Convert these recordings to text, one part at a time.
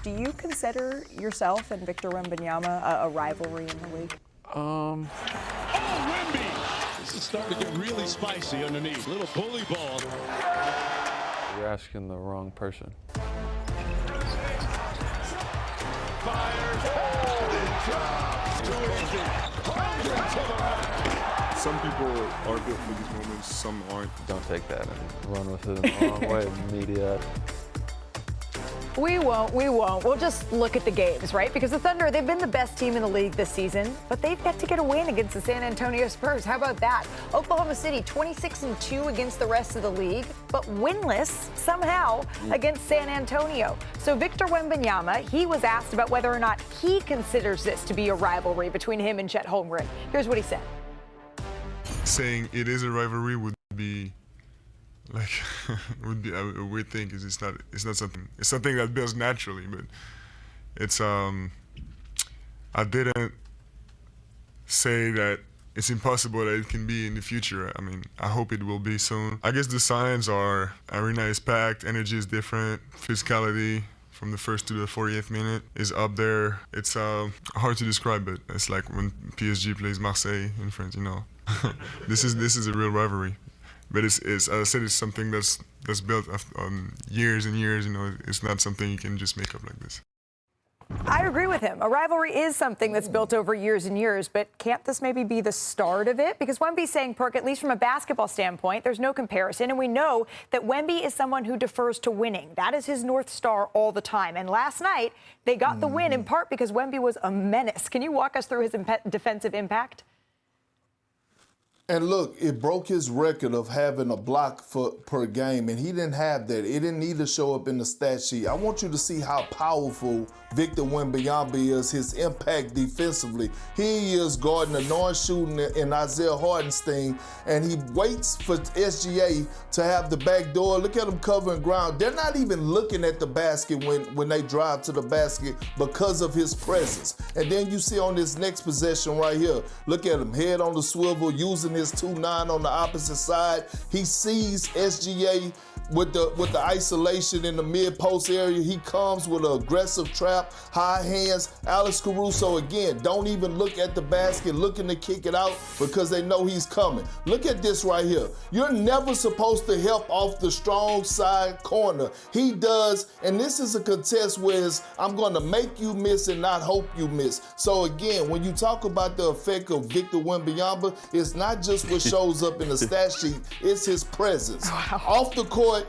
do you consider yourself and Victor Wembanyama a rivalry in the league? Oh, Wemby! This is starting to get really spicy underneath. Little bully ball. You're asking the wrong person. Fires. Too easy. Some people are built for these moments, some aren't. Don't take that and run with it in the wrong way, media. We won't. We'll just look at the games, right? Because the Thunder, they've been the best team in the league this season, but they've yet to get a win against the San Antonio Spurs. How about that? Oklahoma City, 26-2 against the rest of the league, but winless somehow against San Antonio. So Victor Wembanyama, he was asked about whether or not he considers this to be a rivalry between him and Chet Holmgren. Here's what he said. Saying it is a rivalry would be like would be a weird thing because it's not something. It's something that builds naturally, but it's I didn't say that it's impossible that it can be in the future. I mean, I hope it will be soon. I guess the signs are arena is packed, energy is different, physicality from the first to the 40th minute is up there. It's hard to describe, but it's like when PSG plays Marseille in France, you know. This is a real rivalry. But it's as I said, it's something that's built on years and years. You know, it's not something you can just make up like this. I agree with him. A rivalry is something that's built over years and years, but can't this maybe be the start of it? Because Wemby's saying, Perk, at least from a basketball standpoint, there's no comparison. And we know that Wemby is someone who defers to winning. That is his North Star all the time. And last night, they got the win in part because Wemby was a menace. Can you walk us through his defensive impact? And look, it broke his record of having a block per game, and he didn't have that. It didn't need to show up in the stat sheet. I want you to see how powerful Victor Wembanyama is, his impact defensively. He is guarding a non-shooting in Isaiah Hartenstein, and he waits for SGA to have the back door. Look at him covering ground. They're not even looking at the basket when they drive to the basket because of his presence. And then you see on this next possession right here, look at him, head on the swivel, using his 2-9 on the opposite side. He sees SGA with the isolation in the mid-post area. He comes with an aggressive trap, high hands. Alex Caruso, again, don't even look at the basket, looking to kick it out because they know he's coming. Look at this right here. You're never supposed to help off the strong side corner. He does, and this is a contest where I'm going to make you miss and not hope you miss. So again, when you talk about the effect of Victor Wembanyama, it's not just what shows up in the stat sheet, it's his presence. Wow. Off the court,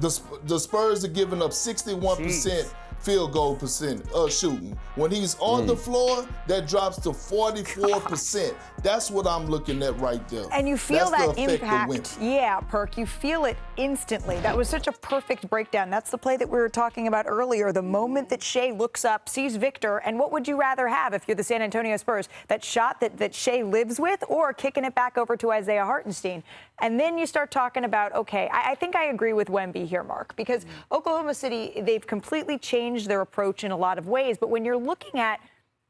the Spurs are giving up 61% field goal shooting. When he's on the floor, that drops to 44%. That's what I'm looking at right there. And you feel that impact. Yeah, Perk, you feel it instantly. That was such a perfect breakdown. That's the play that we were talking about earlier. The moment that Shea looks up, sees Victor, and what would you rather have if you're the San Antonio Spurs? That shot that Shea lives with, or kicking it back over to Isaiah Hartenstein? And then you start talking about, okay, I think I agree with Wemby here, Mark, because Oklahoma City, they've completely changed their approach in a lot of ways. But when you're looking at,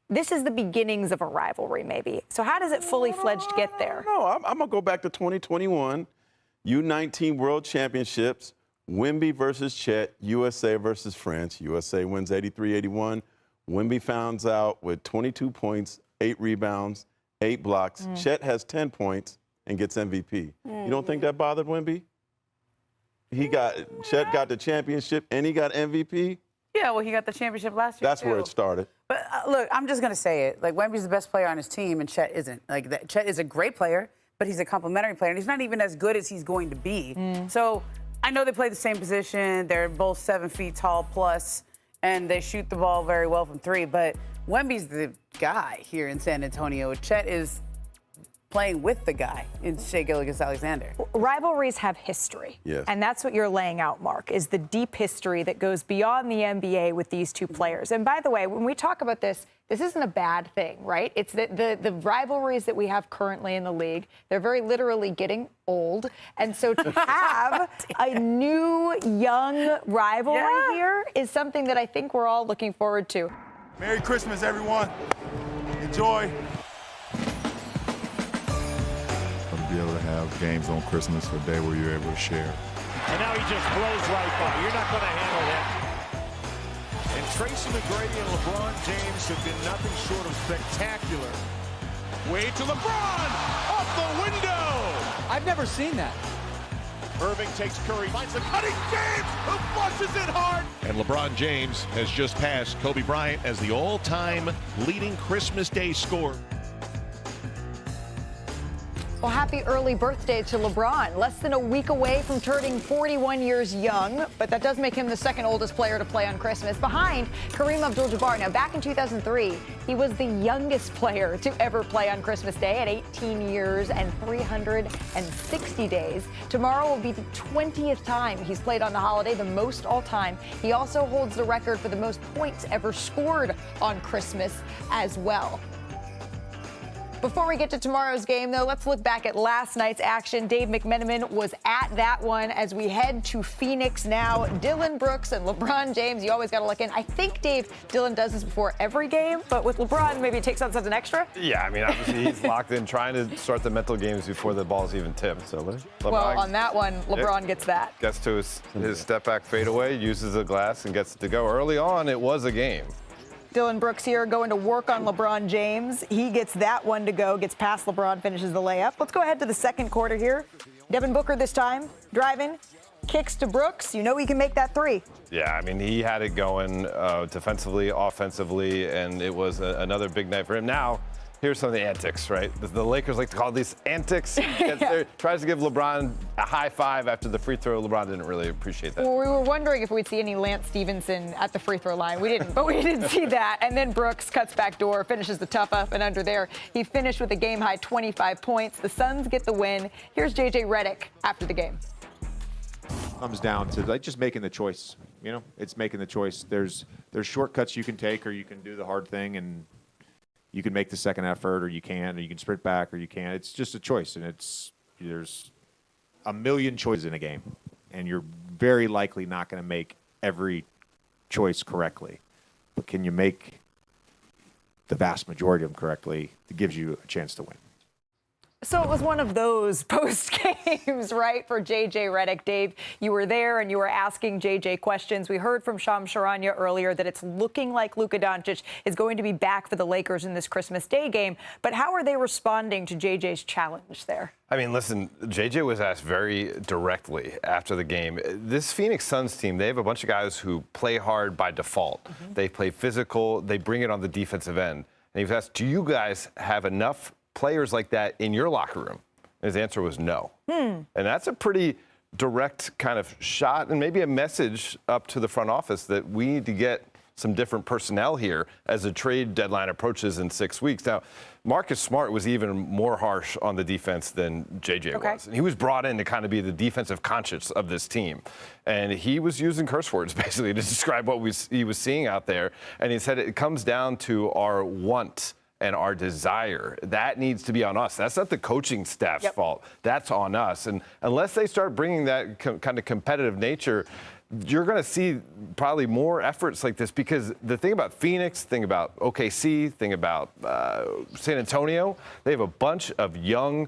this is the beginnings of a rivalry, maybe. So how does it fully fledged get there? No, I'm going to go back to 2021, U19 World Championships, Wemby versus Chet, USA versus France. USA wins 83-81. Wemby finds out with 22 points, 8 rebounds, 8 blocks. Chet has 10 points and gets MVP. You don't think that bothered Wemby? Chet got the championship and he got MVP? Yeah, well, he got the championship last year, That's where it started. But look, I'm just going to say it. Like, Wemby's the best player on his team, and Chet isn't. Like, Chet is a great player, but he's a complimentary player, and he's not even as good as he's going to be. So I know they play the same position. They're both 7 feet tall plus, and they shoot the ball very well from 3. But Wemby's the guy here in San Antonio. Chet is playing with the guy in Shea Gilgeous-Alexander. Rivalries have history. Yes. And that's what you're laying out, Mark, is the deep history that goes beyond the NBA with these two players. And by the way, when we talk about this isn't a bad thing, right? It's the rivalries that we have currently in the league, they're very literally getting old. And so to have a new, young rivalry here is something that I think we're all looking forward to. Merry Christmas, everyone. Enjoy. Be able to have games on Christmas, a day where you're able to share. And now he just blows right by. You're not going to handle that. And Tracy McGrady and LeBron James have been nothing short of spectacular. Wade to LeBron, off the window. I've never seen that. Irving takes Curry, finds the cutting James, who flushes it hard. And LeBron James has just passed Kobe Bryant as the all-time leading Christmas Day scorer. Well, happy early birthday to LeBron. Less than a week away from turning 41 years young, but that does make him the second oldest player to play on Christmas, behind Kareem Abdul-Jabbar. Now, back in 2003, he was the youngest player to ever play on Christmas Day at 18 years and 360 days. Tomorrow will be the 20th time he's played on the holiday, the most all time. He also holds the record for the most points ever scored on Christmas as well. Before we get to tomorrow's game, though, let's look back at last night's action. Dave McMenamin was at that one as we head to Phoenix now. Dillon Brooks and LeBron James, you always got to look in. I think, Dave, Dillon does this before every game, but with LeBron, maybe it takes on something extra? Yeah, I mean, obviously he's locked in trying to start the mental games before the ball's even tipped. So LeBron, well, on that one, LeBron gets that. Gets to his step-back fadeaway, uses the glass, and gets to go. Early on, it was a game. Dillon Brooks here going to work on LeBron James. He gets that one to go, gets past LeBron, finishes the layup. Let's go ahead to the second quarter here. Devin Booker this time, driving, kicks to Brooks. You know he can make that three. Yeah, I mean, he had it going defensively, offensively, and it was another big night for him. Now, here's some of the antics, right? The Lakers like to call these antics. Tries to give LeBron a high five after the free throw. LeBron didn't really appreciate that. Well, we were wondering if we'd see any Lance Stevenson at the free throw line. We didn't, but we did see that. And then Brooks cuts back door, finishes the tough up and under there. He finished with a game-high 25 points. The Suns get the win. Here's J.J. Redick after the game. Comes down to like just making the choice. You know, it's making the choice. There's shortcuts you can take, or you can do the hard thing and you can make the second effort, or you can sprint back, or you can't. It's just a choice, and there's a million choices in a game, and you're very likely not going to make every choice correctly. But can you make the vast majority of them correctly? That gives you a chance to win. So it was one of those post games, right, for J.J. Redick. Dave, you were there and you were asking J.J. questions. We heard from Shams Charania earlier that it's looking like Luka Doncic is going to be back for the Lakers in this Christmas Day game. But how are they responding to J.J.'s challenge there? I mean, listen, J.J. was asked very directly after the game. This Phoenix Suns team, they have a bunch of guys who play hard by default. Mm-hmm. They play physical. They bring it on the defensive end. And he was asked, do you guys have enough players like that in your locker room? And his answer was no. And that's a pretty direct kind of shot and maybe a message up to the front office that we need to get some different personnel here as the trade deadline approaches in 6 weeks. Now, Marcus Smart was even more harsh on the defense than JJ was. And he was brought in to kind of be the defensive conscience of this team. And he was using curse words basically to describe what he was seeing out there. And he said it comes down to our want and our desire. That needs to be on us. That's not the coaching staff's fault. That's on us. And unless they start bringing that kind of competitive nature, you're going to see probably more efforts like this, because the thing about Phoenix, thing about OKC, thing about San Antonio, they have a bunch of young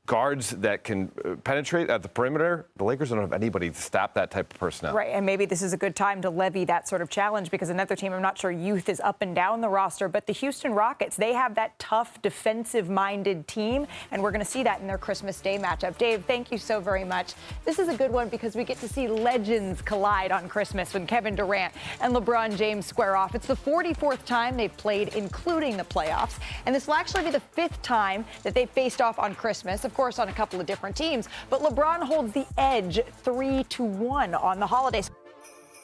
guards that can penetrate at the perimeter. The Lakers don't have anybody to stop that type of personnel. Right, and maybe this is a good time to levy that sort of challenge, because another team, I'm not sure youth is up and down the roster, but the Houston Rockets, they have that tough defensive-minded team, and we're going to see that in their Christmas Day matchup. Dave, thank you so very much. This is a good one because we get to see legends collide on Christmas when Kevin Durant and LeBron James square off. It's the 44th time they've played, including the playoffs, and this will actually be the 5th time that they've faced off on Christmas. Of course, on a couple of different teams, but LeBron holds the edge 3-1 on the holidays.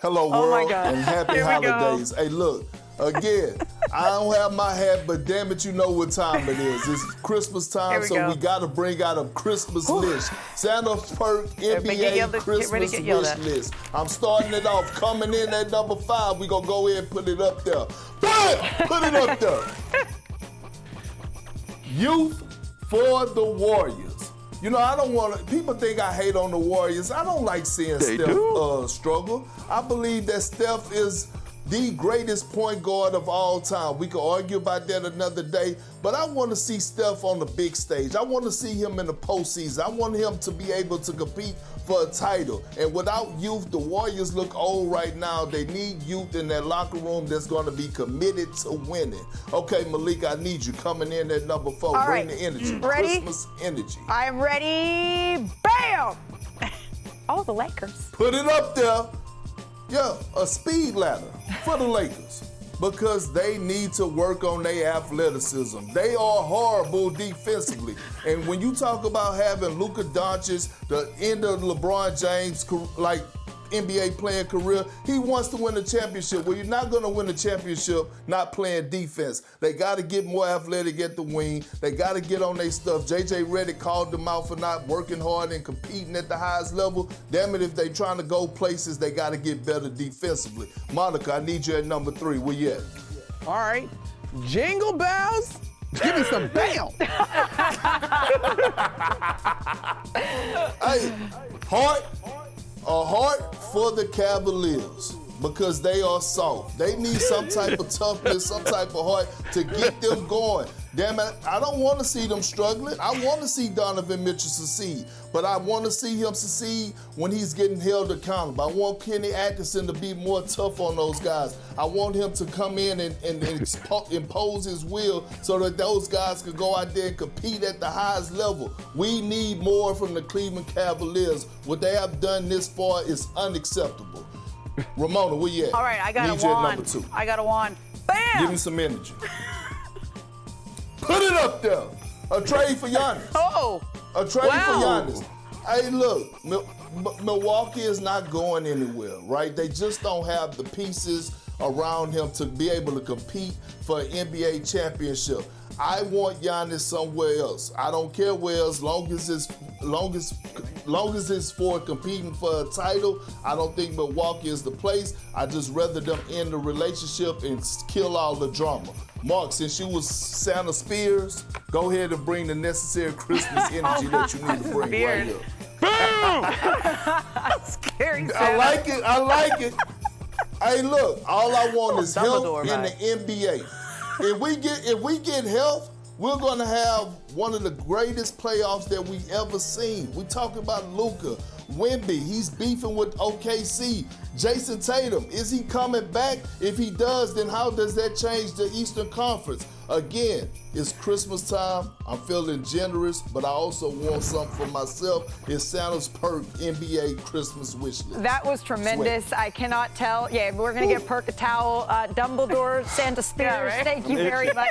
Hello, world, and happy holidays. Hey, look, again, I don't have my hat, but damn it, you know what time it is. It's Christmas time, so we got to bring out a Christmas list. Santa's Perk NBA Christmas wish list. I'm starting it off, coming in at number 5. We're going to go ahead and put it up there. Bam! Put it up there. Youth for the Warriors. You know, I don't want to, people think I hate on the Warriors. I don't like seeing Steph struggle. I believe that Steph is the greatest point guard of all time. We could argue about that another day, but I want to see Steph on the big stage. I want to see him in the postseason. I want him to be able to compete for a title. And without youth, the Warriors look old right now. They need youth in that locker room that's going to be committed to winning. Okay, Malik, I need you coming in at number 4. All Bring right. the energy. Ready? Christmas energy. I'm ready. Bam! Oh, the Lakers. Put it up there. Yeah, a speed ladder for the Lakers because they need to work on their athleticism. They are horrible defensively. And when you talk about having Luka Doncic, the end of LeBron James, like NBA playing career, he wants to win a championship. Well, you're not going to win a championship not playing defense. They got to get more athletic at the wing. They got to get on their stuff. J.J. Redick called them out for not working hard and competing at the highest level. Damn it, if they trying to go places, they got to get better defensively. Monica, I need you at number 3. Where you at? All right. Jingle bells. Give me some bam. Hey, a heart for the Cavaliers because they are soft. They need some type of toughness, some type of heart to get them going. Damn it, I don't want to see them struggling. I want to see Donovan Mitchell succeed, but I want to see him succeed when he's getting held accountable. I want Kenny Atkinson to be more tough on those guys. I want him to come in and impose his will so that those guys can go out there and compete at the highest level. We need more from the Cleveland Cavaliers. What they have done this far is unacceptable. Ramona, where you at? All right, I got need a you wand. at number 2. I got a wand. Bam! Give me some energy. Put it up there. A trade for Giannis. Oh. A trade for Giannis. Hey, look, Milwaukee is not going anywhere, right? They just don't have the pieces around him to be able to compete for an NBA championship. I want Giannis somewhere else. I don't care where else, long as it's for competing for a title. I don't think Milwaukee is the place. I just rather them end the relationship and kill all the drama. Mark, since you was Santa Spears, go ahead and bring the necessary Christmas energy that you need to bring right here. Boom! Scary Santa. I like it. Hey, look, all I want is health in the NBA. If we get health, we're gonna have one of the greatest playoffs that we've ever seen. We talk about Luka, Wemby, he's beefing with OKC. Jason Tatum, is he coming back? If he does, then how does that change the Eastern Conference? Again, it's Christmas time. I'm feeling generous, but I also want something for myself. It's Santa's Perk NBA Christmas wish list. That was tremendous. Sweat. I cannot tell. Yeah, we're going to get Perk a towel. Dumbledore, Santa Spears, Yeah, right? thank you very much.